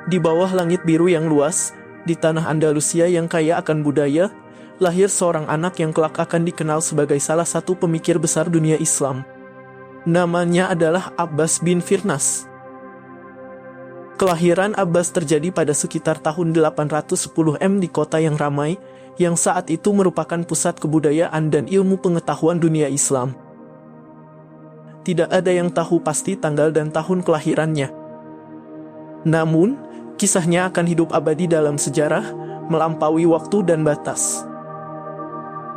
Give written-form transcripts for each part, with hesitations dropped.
Di bawah langit biru yang luas, di tanah Andalusia yang kaya akan budaya, lahir seorang anak yang kelak akan dikenal sebagai salah satu pemikir besar dunia Islam. Namanya adalah Abbas bin Firnas. Kelahiran Abbas terjadi pada sekitar tahun 810 di kota yang ramai, yang saat itu merupakan pusat kebudayaan dan ilmu pengetahuan dunia Islam. Tidak ada yang tahu pasti tanggal dan tahun kelahirannya. Namun, kisahnya akan hidup abadi dalam sejarah, melampaui waktu dan batas.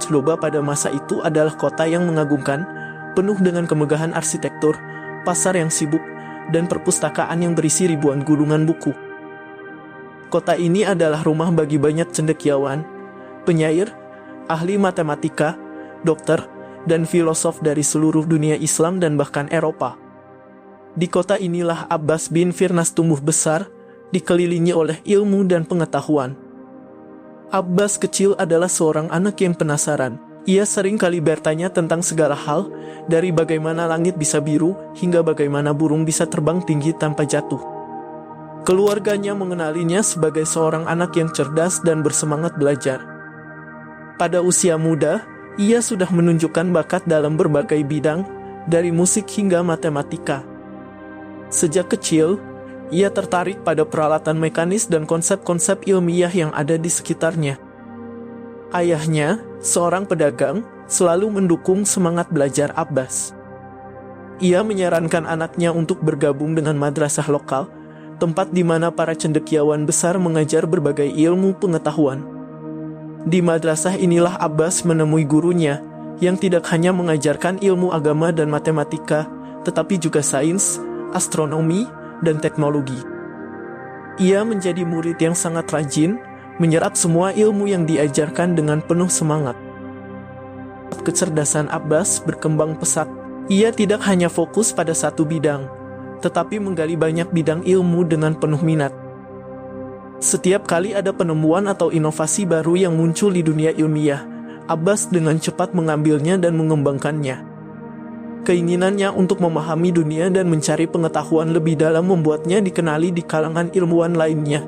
Cordoba pada masa itu adalah kota yang mengagumkan, penuh dengan kemegahan arsitektur, pasar yang sibuk, dan perpustakaan yang berisi ribuan gulungan buku. Kota ini adalah rumah bagi banyak cendekiawan, penyair, ahli matematika, dokter, dan filosof dari seluruh dunia Islam dan bahkan Eropa. Di kota inilah Abbas bin Firnas tumbuh besar, dikelilingi oleh ilmu dan pengetahuan. Abbas kecil adalah seorang anak yang penasaran. Ia sering kali bertanya tentang segala hal, dari bagaimana langit bisa biru, hingga bagaimana burung bisa terbang tinggi tanpa jatuh. Keluarganya mengenalinya sebagai seorang anak yang cerdas dan bersemangat belajar. Pada usia muda, ia sudah menunjukkan bakat dalam berbagai bidang, dari musik hingga matematika. Sejak kecil, ia tertarik pada peralatan mekanis dan konsep-konsep ilmiah yang ada di sekitarnya. Ayahnya, seorang pedagang, selalu mendukung semangat belajar Abbas. Ia menyarankan anaknya untuk bergabung dengan madrasah lokal, tempat di mana para cendekiawan besar mengajar berbagai ilmu pengetahuan. Di madrasah inilah Abbas menemui gurunya, yang tidak hanya mengajarkan ilmu agama dan matematika, tetapi juga sains, astronomi, dan teknologi. Ia menjadi murid yang sangat rajin, menyerap semua ilmu yang diajarkan dengan penuh semangat. Kecerdasan Abbas berkembang pesat. Ia tidak hanya fokus pada satu bidang, tetapi menggali banyak bidang ilmu dengan penuh minat. Setiap kali ada penemuan atau inovasi baru yang muncul di dunia ilmiah, Abbas dengan cepat mengambilnya dan mengembangkannya. Keinginannya untuk memahami dunia dan mencari pengetahuan lebih dalam membuatnya dikenali di kalangan ilmuwan lainnya.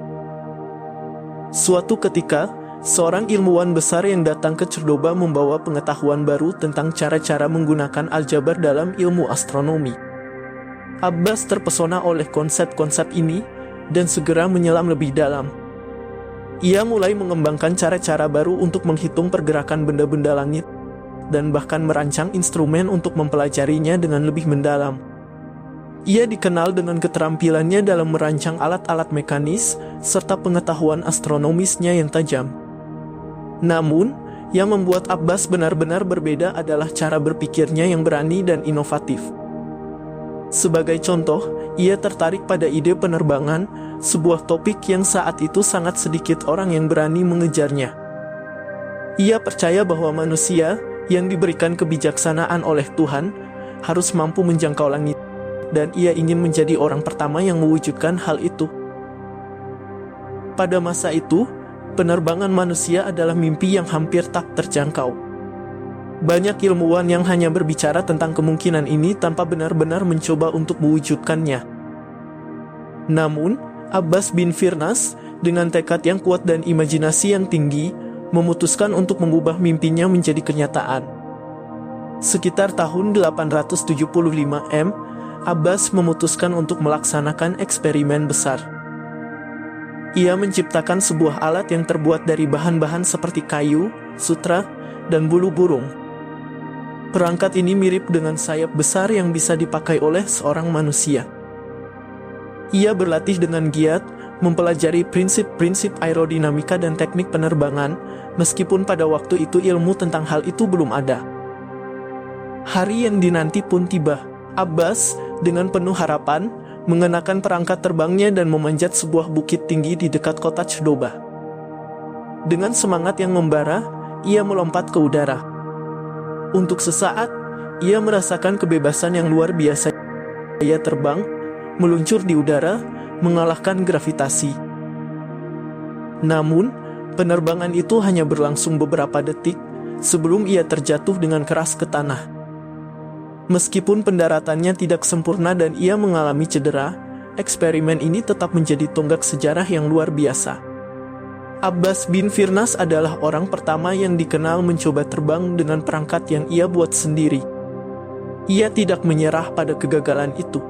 Suatu ketika, seorang ilmuwan besar yang datang ke Cordoba membawa pengetahuan baru tentang cara-cara menggunakan aljabar dalam ilmu astronomi. Abbas terpesona oleh konsep-konsep ini dan segera menyelam lebih dalam. Ia mulai mengembangkan cara-cara baru untuk menghitung pergerakan benda-benda langit, dan bahkan merancang instrumen untuk mempelajarinya dengan lebih mendalam. Ia dikenal dengan keterampilannya dalam merancang alat-alat mekanis, serta pengetahuan astronomisnya yang tajam. Namun, yang membuat Abbas benar-benar berbeda adalah cara berpikirnya yang berani dan inovatif. Sebagai contoh, ia tertarik pada ide penerbangan, sebuah topik yang saat itu sangat sedikit orang yang berani mengejarnya. Ia percaya bahwa manusia yang diberikan kebijaksanaan oleh Tuhan, harus mampu menjangkau langit, dan ia ingin menjadi orang pertama yang mewujudkan hal itu. Pada masa itu, penerbangan manusia adalah mimpi yang hampir tak terjangkau. Banyak ilmuwan yang hanya berbicara tentang kemungkinan ini tanpa benar-benar mencoba untuk mewujudkannya. Namun, Abbas bin Firnas, dengan tekad yang kuat dan imajinasi yang tinggi, memutuskan untuk mengubah mimpinya menjadi kenyataan. Sekitar tahun 875 Abbas memutuskan untuk melaksanakan eksperimen besar. Ia menciptakan sebuah alat yang terbuat dari bahan-bahan seperti kayu, sutra, dan bulu burung. Perangkat ini mirip dengan sayap besar yang bisa dipakai oleh seorang manusia. Ia berlatih dengan giat, mempelajari prinsip-prinsip aerodinamika dan teknik penerbangan, meskipun pada waktu itu ilmu tentang hal itu belum ada. Hari yang dinanti pun tiba. Abbas, dengan penuh harapan, mengenakan perangkat terbangnya dan memanjat sebuah bukit tinggi di dekat kota Cordoba. Dengan semangat yang membara, ia melompat ke udara. Untuk sesaat, ia merasakan kebebasan yang luar biasa. Ia terbang, meluncur di udara, mengalahkan gravitasi. Namun, penerbangan itu hanya berlangsung beberapa detik sebelum ia terjatuh dengan keras ke tanah. Meskipun pendaratannya tidak sempurna dan ia mengalami cedera, eksperimen ini tetap menjadi tonggak sejarah yang luar biasa. Abbas bin Firnas adalah orang pertama yang dikenal mencoba terbang dengan perangkat yang ia buat sendiri. Ia tidak menyerah pada kegagalan itu.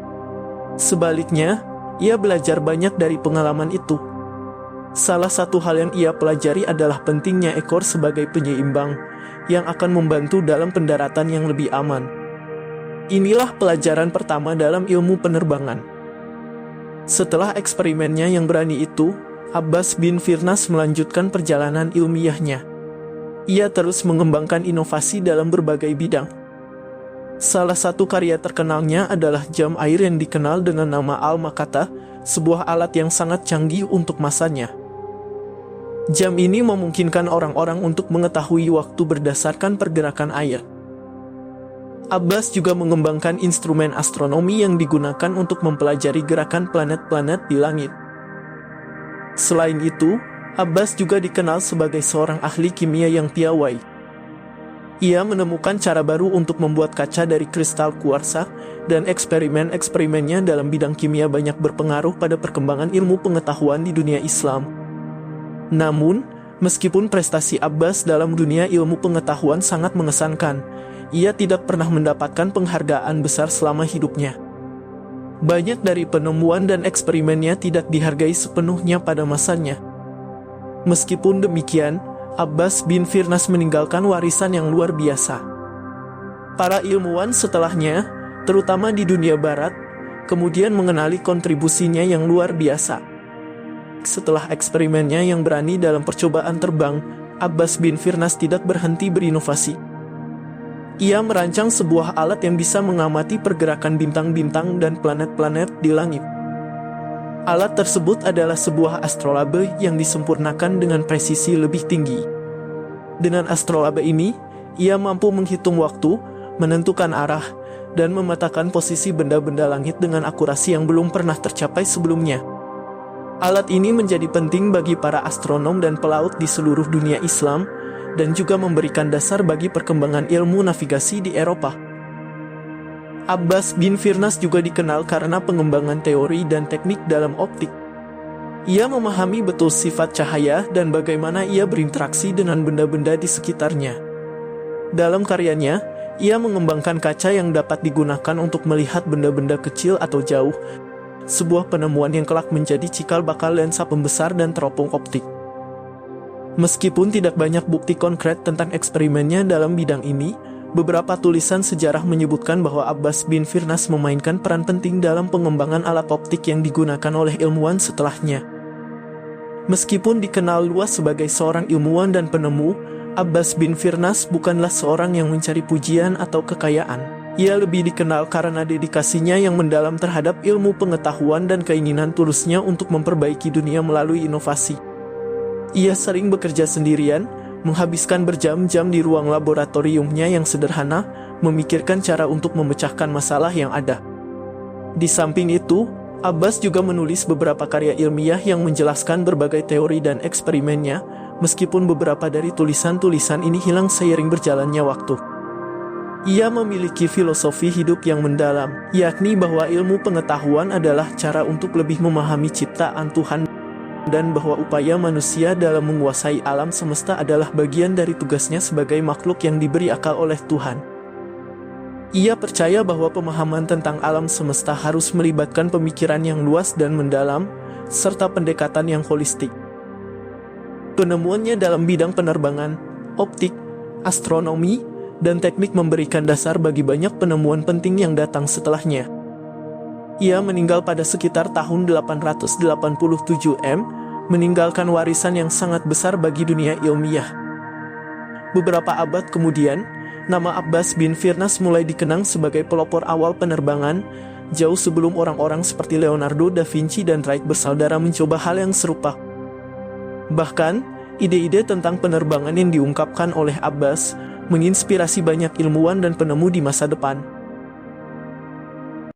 Sebaliknya, ia belajar banyak dari pengalaman itu. Salah satu hal yang ia pelajari adalah pentingnya ekor sebagai penyeimbang, yang akan membantu dalam pendaratan yang lebih aman. Inilah pelajaran pertama dalam ilmu penerbangan. Setelah eksperimennya yang berani itu, Abbas bin Firnas melanjutkan perjalanan ilmiahnya. Ia terus mengembangkan inovasi dalam berbagai bidang. Salah satu karya terkenalnya adalah jam air yang dikenal dengan nama Al-Makata, sebuah alat yang sangat canggih untuk masanya. Jam ini memungkinkan orang-orang untuk mengetahui waktu berdasarkan pergerakan air. Abbas juga mengembangkan instrumen astronomi yang digunakan untuk mempelajari gerakan planet-planet di langit. Selain itu, Abbas juga dikenal sebagai seorang ahli kimia yang piawai. Ia menemukan cara baru untuk membuat kaca dari kristal kuarsa, dan eksperimen-eksperimennya dalam bidang kimia banyak berpengaruh pada perkembangan ilmu pengetahuan di dunia Islam. Namun, meskipun prestasi Abbas dalam dunia ilmu pengetahuan sangat mengesankan, ia tidak pernah mendapatkan penghargaan besar selama hidupnya. Banyak dari penemuan dan eksperimennya tidak dihargai sepenuhnya pada masanya. Meskipun demikian, Abbas bin Firnas meninggalkan warisan yang luar biasa. Para ilmuwan setelahnya, terutama di dunia barat, kemudian mengenali kontribusinya yang luar biasa. Setelah eksperimennya yang berani dalam percobaan terbang, Abbas bin Firnas tidak berhenti berinovasi. Ia merancang sebuah alat yang bisa mengamati pergerakan bintang-bintang dan planet-planet di langit. Alat tersebut adalah sebuah astrolabe yang disempurnakan dengan presisi lebih tinggi. Dengan astrolabe ini, ia mampu menghitung waktu, menentukan arah, dan memetakan posisi benda-benda langit dengan akurasi yang belum pernah tercapai sebelumnya. Alat ini menjadi penting bagi para astronom dan pelaut di seluruh dunia Islam, dan juga memberikan dasar bagi perkembangan ilmu navigasi di Eropa. Abbas bin Firnas juga dikenal karena pengembangan teori dan teknik dalam optik. Ia memahami betul sifat cahaya dan bagaimana ia berinteraksi dengan benda-benda di sekitarnya. Dalam karyanya, ia mengembangkan kaca yang dapat digunakan untuk melihat benda-benda kecil atau jauh, sebuah penemuan yang kelak menjadi cikal bakal lensa pembesar dan teropong optik. Meskipun tidak banyak bukti konkret tentang eksperimennya dalam bidang ini, beberapa tulisan sejarah menyebutkan bahwa Abbas bin Firnas memainkan peran penting dalam pengembangan alat optik yang digunakan oleh ilmuwan setelahnya. Meskipun dikenal luas sebagai seorang ilmuwan dan penemu, Abbas bin Firnas bukanlah seorang yang mencari pujian atau kekayaan. Ia lebih dikenal karena dedikasinya yang mendalam terhadap ilmu pengetahuan dan keinginan tulusnya untuk memperbaiki dunia melalui inovasi. Ia sering bekerja sendirian, menghabiskan berjam-jam di ruang laboratoriumnya yang sederhana, memikirkan cara untuk memecahkan masalah yang ada. Di samping itu, Abbas juga menulis beberapa karya ilmiah yang menjelaskan berbagai teori dan eksperimennya, meskipun beberapa dari tulisan-tulisan ini hilang seiring berjalannya waktu. Ia memiliki filosofi hidup yang mendalam, yakni bahwa ilmu pengetahuan adalah cara untuk lebih memahami ciptaan Tuhan, dan bahwa upaya manusia dalam menguasai alam semesta adalah bagian dari tugasnya sebagai makhluk yang diberi akal oleh Tuhan. Ia percaya bahwa pemahaman tentang alam semesta harus melibatkan pemikiran yang luas dan mendalam, serta pendekatan yang holistik. Penemuannya dalam bidang penerbangan, optik, astronomi, dan teknik memberikan dasar bagi banyak penemuan penting yang datang setelahnya. Ia meninggal pada sekitar tahun 887 M, meninggalkan warisan yang sangat besar bagi dunia ilmiah. Beberapa abad kemudian, nama Abbas bin Firnas mulai dikenang sebagai pelopor awal penerbangan, jauh sebelum orang-orang seperti Leonardo da Vinci dan Wright bersaudara mencoba hal yang serupa. Bahkan, ide-ide tentang penerbangan yang diungkapkan oleh Abbas menginspirasi banyak ilmuwan dan penemu di masa depan.